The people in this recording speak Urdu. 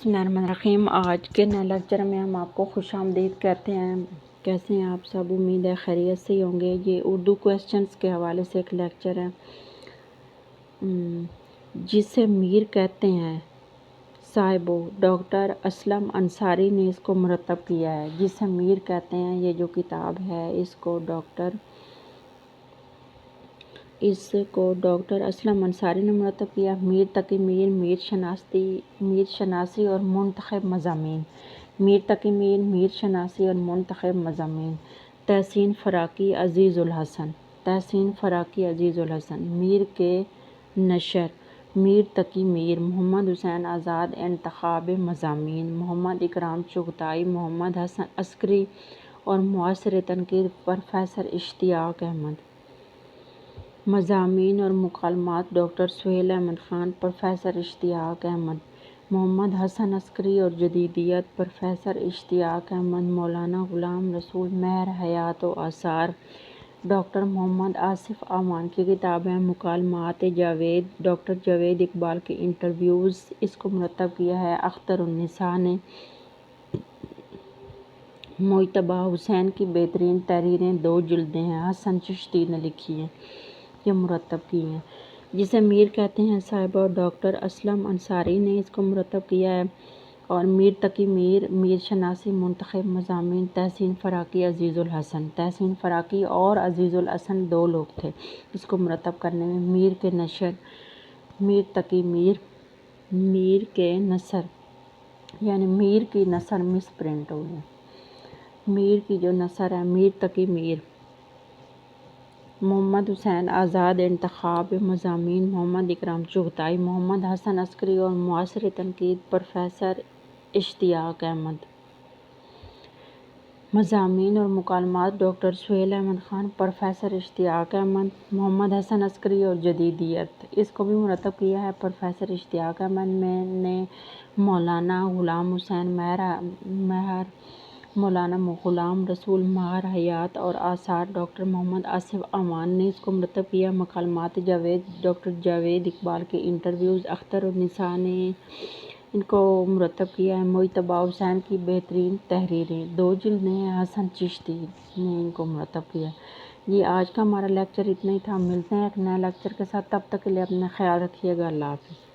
بسم اللہ الرحمن الرحیم۔ آج کے نئے لیکچر میں ہم آپ کو خوش آمدید کہتے ہیں۔ کیسے ہیں آپ سب؟ امید ہے خیریت سے ہی ہوں گے۔ یہ اردو کویسچنس کے حوالے سے ایک لیکچر ہے۔ جسے میر کہتے ہیں صاحبو، ڈاکٹر اسلم انصاری نے اس کو مرتب کیا ہے۔ جسے میر کہتے ہیں، یہ جو کتاب ہے اس کو ڈاکٹر اسلم انصاری نے مرتب کیا۔ میر تقی میر، میر شناسی اور منتخب مضامین۔ میر تقی میر، میر شناسی اور منتخب مضامین۔ تحسین فراقی عزیز الحسن۔ میر کے نشر: میر تقی میر، محمد حسین آزاد۔ انتخاب مضامین: محمد اکرام چغتائی، محمد حسن عسکری اور معاصر تنقید: پروفیسر اشتیاق احمد۔ مضامین اور مکالمات: ڈاکٹر سہیل احمد خان، پروفیسر اشتیاق احمد۔ محمد حسن عسکری اور جدیدیت: پروفیسر اشتیاق احمد۔ مولانا غلام رسول، مہر حیات و آثار: ڈاکٹر محمد آصف امان کی کتابیں۔ مکالمات جاوید: ڈاکٹر جاوید اقبال کے انٹرویوز۔ اس کو مرتب کیا ہے اختر النساء نے۔ مجتبیٰ حسین کی بہترین تحریریں 2 جلدیں ہیں، حسن چشتی نے لکھی ہیں، یہ مرتب کی ہیں۔ جسے میر کہتے ہیں صاحبہ، ڈاکٹر اسلم انصاری نے اس کو مرتب کیا ہے۔ اور میر تقی میر، میر شناسی، منتخب مضامین: تحسین فراقی، عزیز الحسن۔ تحسین فراقی اور عزیز الحسن 2 لوگ تھے اس کو مرتب کرنے میں۔ میر کے نشر: میر تقی میر، میر کے نثر یعنی میر کی نثر مس پرنٹ ہو گئی، میر کی جو نثر ہے میر تقی میر۔ محمد حسین آزاد۔ انتخاب مضامین: محمد اکرام چغتائی، محمد حسن عسکری اور معاصر تنقید: پروفیسر اشتیاق احمد۔ مضامین اور مکالمات: ڈاکٹر سہیل احمد خان، پروفیسر اشتیاق احمد۔ محمد حسن عسکری اور جدیدیت: اس کو بھی مرتب کیا ہے پروفیسر اشتیاق احمد نے۔ مولانا غلام حسین، مولانا غلام رسول، مہر حیات اور آثار: ڈاکٹر محمد آصف امان نے اس کو مرتب کیا۔ مکالمات جاوید: ڈاکٹر جاوید اقبال کے انٹرویوز۔ اختر النساء نے ان کو مرتب کیا ہے۔ مجتبیٰ حسین کی بہترین تحریریں 2 جلدیں ہیں، حسن چشتی نے ان کو مرتب کیا۔ یہ آج کا ہمارا لیکچر اتنا ہی تھا۔ ملتے ہیں ایک نئے لیکچر کے ساتھ، تب تک کے لیے اپنا خیال رکھیے گا۔ اللہ حافظ۔